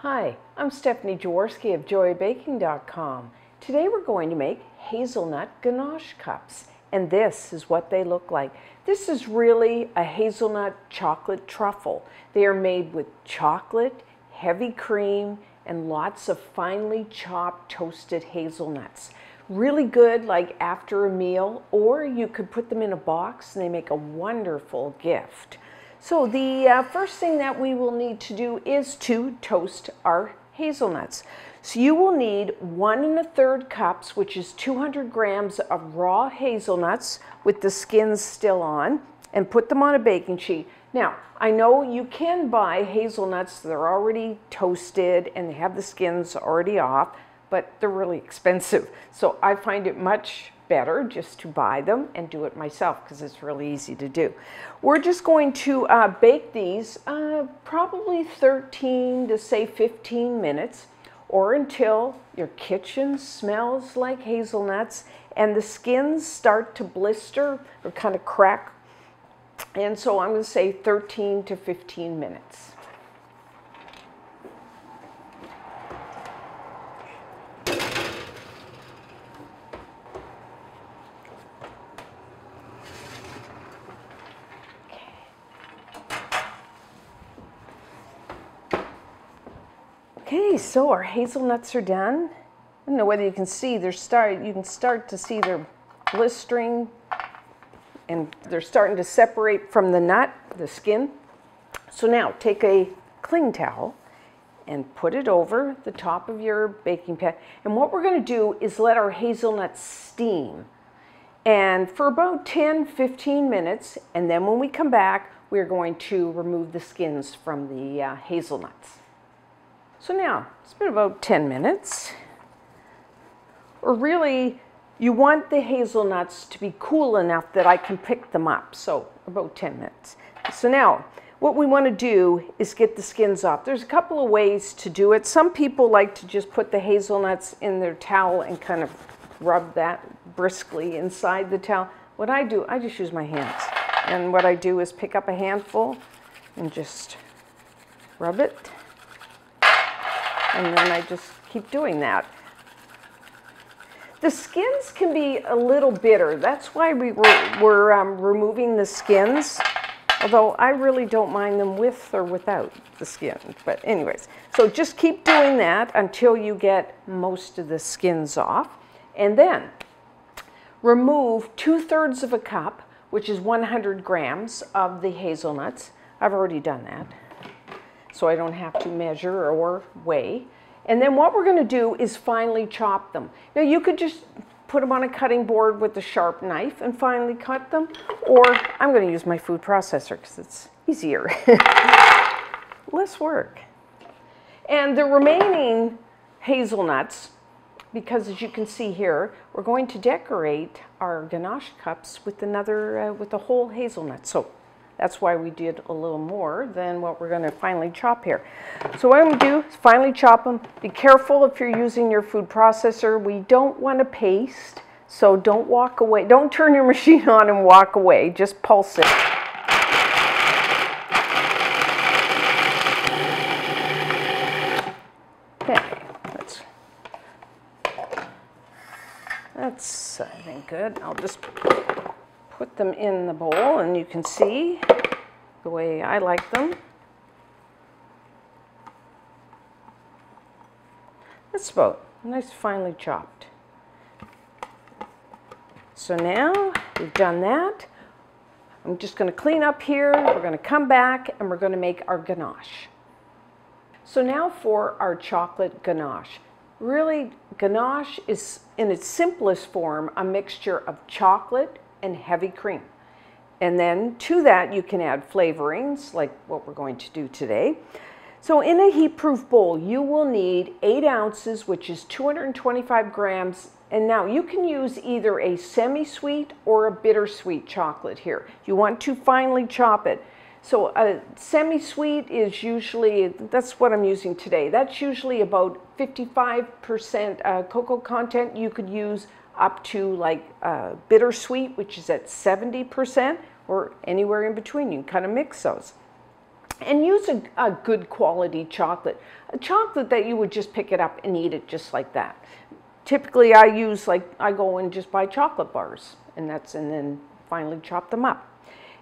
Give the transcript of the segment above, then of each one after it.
Hi, I'm Stephanie Jaworski of joybaking.com. Today we're going to make hazelnut ganache cups, and this is what they look like. This is really a hazelnut chocolate truffle. They are made with chocolate, heavy cream, and lots of finely chopped toasted hazelnuts. Really good like after a meal, or you could put them in a box and they make a wonderful gift. So the first thing that we will need to do is to toast our hazelnuts. So you will need 1 1/3 cups, which is 200 grams of raw hazelnuts with the skins still on, and put them on a baking sheet. Now, I know you can buy hazelnuts that are already toasted and they have the skins already off, but they're really expensive. So I find it much better just to buy them and do it myself because it's really easy to do. We're just going to bake these probably 13 to say 15 minutes, or until your kitchen smells like hazelnuts and the skins start to blister or kind of crack. And so I'm going to say 13 to 15 minutes. Okay, so our hazelnuts are done. I don't know whether you can see, you can start to see they're blistering and they're starting to separate from the nut, the skin. So now take a cling towel and put it over the top of your baking pan. And what we're going to do is let our hazelnuts steam. And for about 10-15 minutes, and then when we come back, we're going to remove the skins from the hazelnuts. So now, it's been about 10 minutes. Or really, you want the hazelnuts to be cool enough that I can pick them up. So about 10 minutes. So now, what we want to do is get the skins off. There's a couple of ways to do it. Some people like to just put the hazelnuts in their towel and kind of rub that briskly inside the towel. What I do, I just use my hands. And what I do is pick up a handful and just rub it. And then I just keep doing that. The skins can be a little bitter. That's why we're removing the skins, although I really don't mind them with or without the skin. But anyways, so just keep doing that until you get most of the skins off. And then remove 2/3 of a cup, which is 100 grams of the hazelnuts. I've already done that, so I don't have to measure or weigh. And then what we're going to do is finely chop them. Now you could just put them on a cutting board with a sharp knife and finely cut them, or I'm going to use my food processor because it's easier. Less work. And the remaining hazelnuts, because as you can see here, we're going to decorate our ganache cups with with a whole hazelnut. So that's why we did a little more than what we're going to finely chop here. So what I'm going to do is finely chop them. Be careful if you're using your food processor. We don't want to paste, so don't walk away. Don't turn your machine on and walk away. Just pulse it. Okay, that's I think good. I'll just put them in the bowl and you can see the way I like them. That's about nice finely chopped. So now we've done that. I'm just going to clean up here. We're going to come back and we're going to make our ganache. So now for our chocolate ganache. Really, ganache is in its simplest form a mixture of chocolate and heavy cream. And then to that you can add flavorings like what we're going to do today. So in a heat-proof bowl you will need 8 ounces, which is 225 grams. And now you can use either a semi-sweet or a bittersweet chocolate here. You want to finely chop it. So a semi-sweet is usually, that's what I'm using today. That's usually about 55% cocoa content. You could use up to like bittersweet, which is at 70%, or anywhere in between. You can kind of mix those. And use a good quality chocolate, a chocolate that you would just pick it up and eat it just like that. Typically I go and just buy chocolate bars, and then finally chop them up.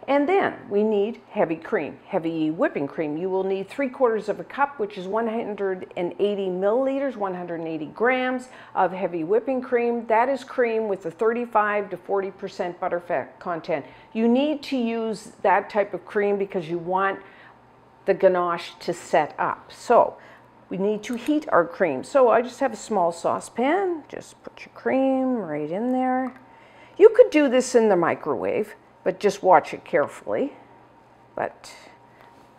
And then we need heavy cream, heavy whipping cream. You will need 3/4 of a cup, which is 180 milliliters, 180 grams of heavy whipping cream. That is cream with a 35 to 40% butterfat content. You need to use that type of cream because you want the ganache to set up. So we need to heat our cream. So I just have a small saucepan. Just put your cream right in there. You could do this in the microwave, but just watch it carefully. But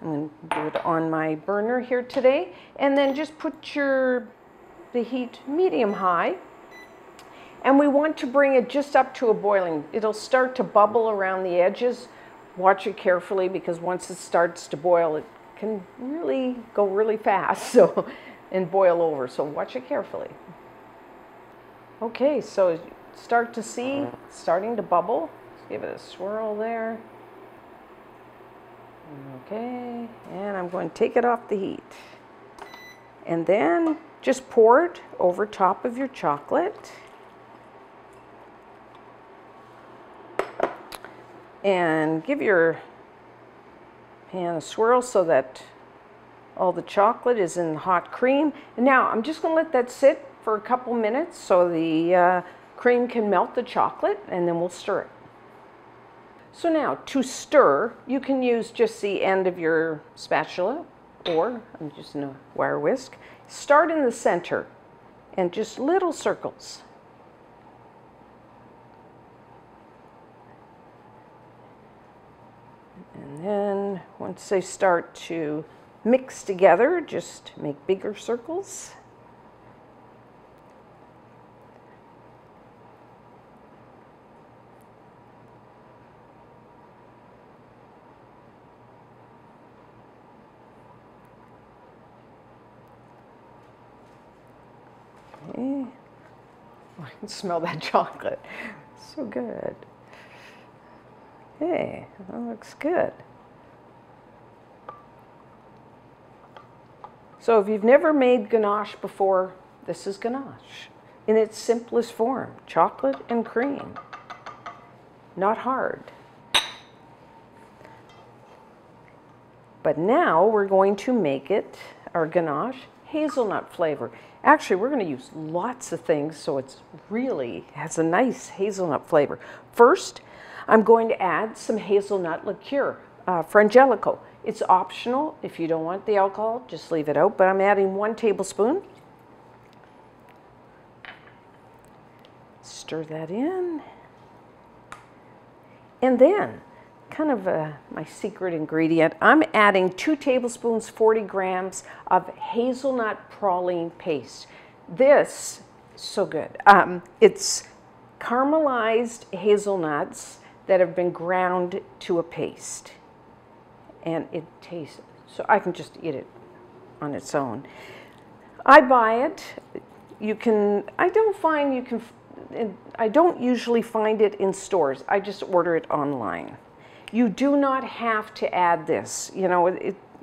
I'm going to do it on my burner here today. And then just put the heat medium-high. And we want to bring it just up to a boiling. It'll start to bubble around the edges. Watch it carefully because once it starts to boil, it can really go really fast and boil over. So watch it carefully. Okay, so start to see starting to bubble. Give it a swirl there. Okay, and I'm going to take it off the heat. And then just pour it over top of your chocolate. And give your pan a swirl so that all the chocolate is in the hot cream. And now I'm just going to let that sit for a couple minutes so the cream can melt the chocolate, and then we'll stir it. So now, to stir, you can use just the end of your spatula, or I'm just in a wire whisk. Start in the center, and just little circles. And then, once they start to mix together, just make bigger circles. Okay. Oh, I can smell that chocolate. So good. Okay, that looks good. So if you've never made ganache before, this is ganache in its simplest form. Chocolate and cream. Not hard. But now we're going to make it, our ganache, hazelnut flavor. Actually, we're going to use lots of things, so it's really has a nice hazelnut flavor. First, I'm going to add some hazelnut liqueur, Frangelico. It's optional. If you don't want the alcohol, just leave it out, but I'm adding 1 tablespoon. Stir that in. And then, kind of my secret ingredient, I'm adding 2 tablespoons, 40 grams of hazelnut praline paste. This is so good. It's caramelized hazelnuts that have been ground to a paste. And it tastes, so I can just eat it on its own. I buy it. You can, I don't usually find it in stores. I just order it online. You do not have to add this. You know,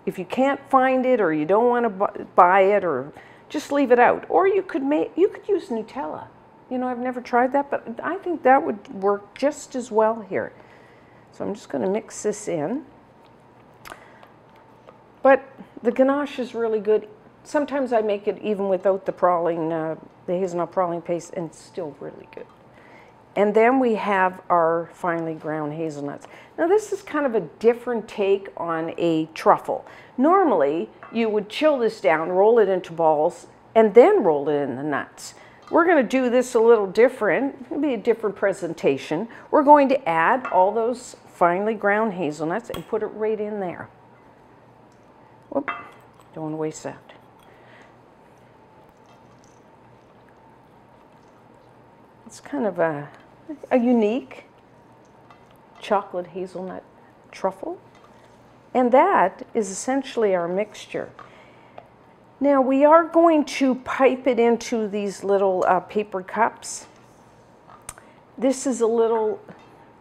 if you can't find it or you don't want to buy it, or just leave it out. Or you could use Nutella. You know, I've never tried that, but I think that would work just as well here. So I'm just going to mix this in. But the ganache is really good. Sometimes I make it even without the praline, the hazelnut praline paste, and it's still really good. And then we have our finely ground hazelnuts. Now this is kind of a different take on a truffle. Normally, you would chill this down, roll it into balls, and then roll it in the nuts. We're going to do this a little different. It'll be a different presentation. We're going to add all those finely ground hazelnuts and put it right in there. Whoop, don't want to waste that. It's kind of a unique chocolate hazelnut truffle. And that is essentially our mixture. Now we are going to pipe it into these little paper cups. This is a little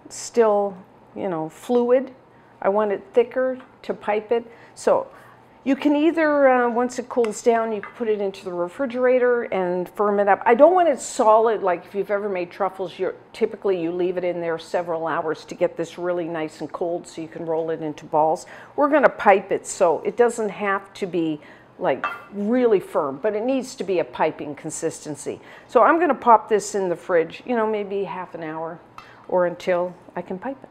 still, you know, fluid. I want it thicker to pipe it. So you can either, once it cools down, you can put it into the refrigerator and firm it up. I don't want it solid, like if you've ever made truffles, typically you leave it in there several hours to get this really nice and cold so you can roll it into balls. We're going to pipe it so it doesn't have to be like really firm, but it needs to be a piping consistency. So I'm going to pop this in the fridge, you know, maybe half an hour or until I can pipe it.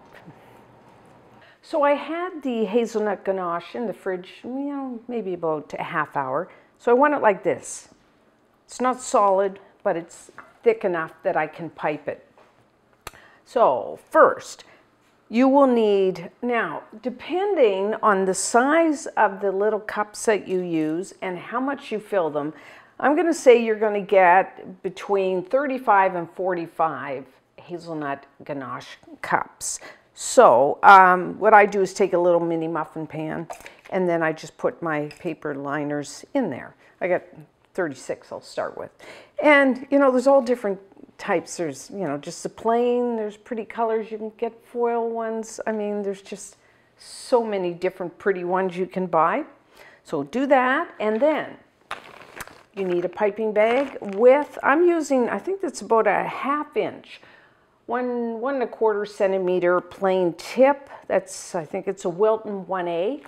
So I had the hazelnut ganache in the fridge, you know, maybe about a half hour. So I want it like this. It's not solid, but it's thick enough that I can pipe it. So first, you will need, now, depending on the size of the little cups that you use and how much you fill them, I'm going to say you're going to get between 35 and 45 hazelnut ganache cups. So what I do is take a little mini muffin pan and then I just put my paper liners in there. I got 36 I'll start with. And you know, there's all different types. There's, you know, just the plain, there's pretty colors. You can get foil ones. I mean, there's just so many different pretty ones you can buy. So do that, and then you need a piping bag with, I'm using, I think that's about a ½ inch. 1¼ centimeter plain tip. That's, I think it's a Wilton 1A.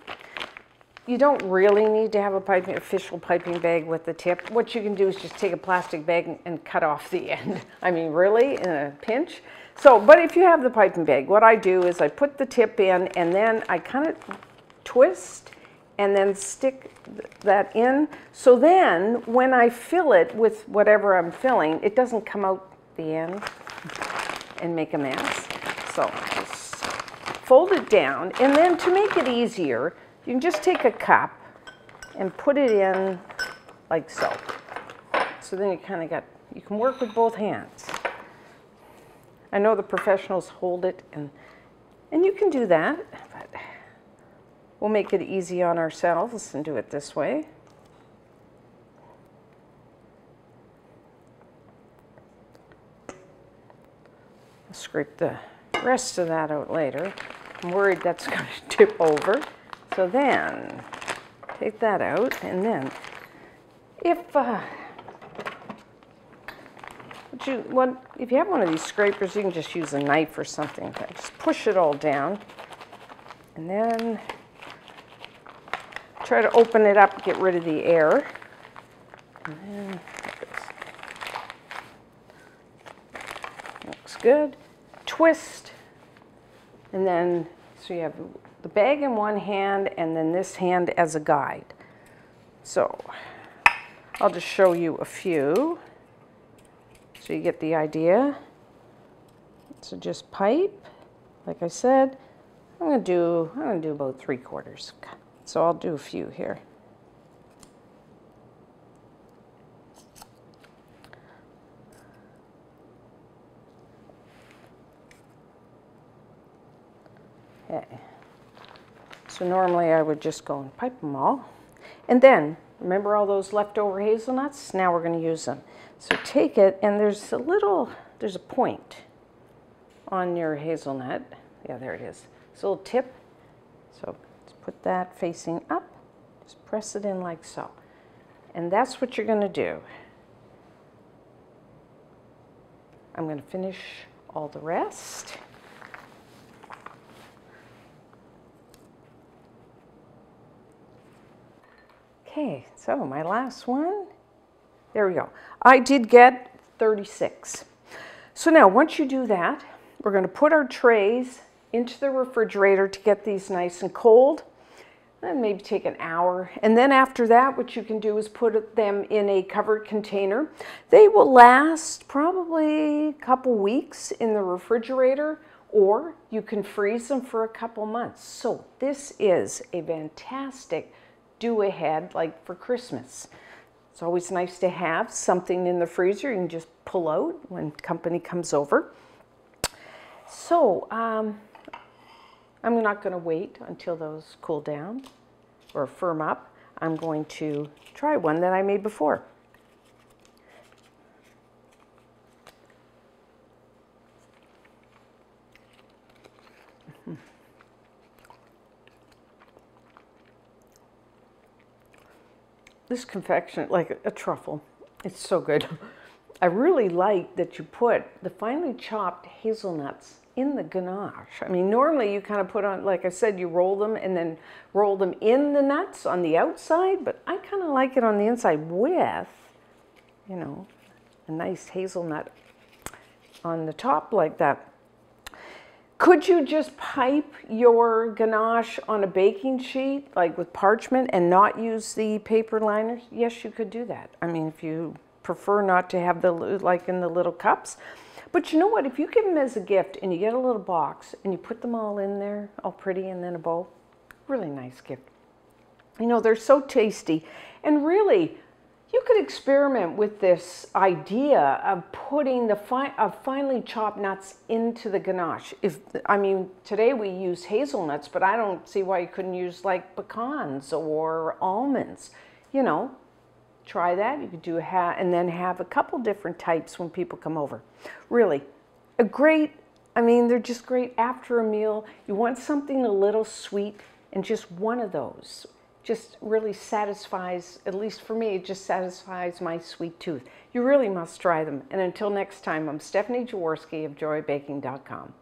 You don't really need to have a official piping bag with the tip. What you can do is just take a plastic bag and cut off the end. I mean, really, in a pinch. So, but if you have the piping bag, what I do is I put the tip in and then I kind of twist and then stick that in. So then when I fill it with whatever I'm filling, it doesn't come out the end and make a mess. So just fold it down, and then to make it easier, you can just take a cup and put it in like so. So then you kind of got, you can work with both hands. I know the professionals hold it, and you can do that, but we'll make it easy on ourselves and do it this way. Scrape the rest of that out later. I'm worried that's going to tip over. So then, take that out, and then, if you have one of these scrapers, you can just use a knife or something. Just push it all down, and then try to open it up, get rid of the air. And then, looks good. Twist, and then, so you have the bag in one hand and then this hand as a guide. So I'll just show you a few so you get the idea. So just pipe, like I said, I'm gonna do about 3/4. So I'll do a few here. Okay. So normally I would just go and pipe them all. And then, remember all those leftover hazelnuts? Now we're going to use them. So take it, and there's a point on your hazelnut. Yeah, there it is. It's a little tip. So let's put that facing up. Just press it in like so. And that's what you're going to do. I'm going to finish all the rest. Okay, so my last one, there we go. I did get 36. So now once you do that, we're going to put our trays into the refrigerator to get these nice and cold, and maybe take an hour. And then after that, what you can do is put them in a covered container. They will last probably a couple weeks in the refrigerator, or you can freeze them for a couple months. So this is a fantastic do ahead, like for Christmas. It's always nice to have something in the freezer you can just pull out when company comes over. So I'm not going to wait until those cool down or firm up. I'm going to try one that I made before. this confection, like a truffle, it's so good. I really like that you put the finely chopped hazelnuts in the ganache. I mean, normally you kind of put on, like I said, you roll them and then roll them in the nuts on the outside, but I kind of like it on the inside with, you know, a nice hazelnut on the top like that. Could you just pipe your ganache on a baking sheet, like with parchment, and not use the paper liners? Yes, you could do that. I mean, if you prefer not to have the, like in the little cups. But you know what? If you give them as a gift and you get a little box and you put them all in there, all pretty, and then a bow, really nice gift. You know, they're so tasty. And really, you could experiment with this idea of putting the finely chopped nuts into the ganache. I mean, today we use hazelnuts, but I don't see why you couldn't use like pecans or almonds. You know, try that. You could do and then have a couple different types when people come over. Really, a great, I mean, they're just great after a meal. You want something a little sweet, and just one of those just really satisfies, at least for me, it just satisfies my sweet tooth. You really must try them. And until next time, I'm Stephanie Jaworski of joybaking.com.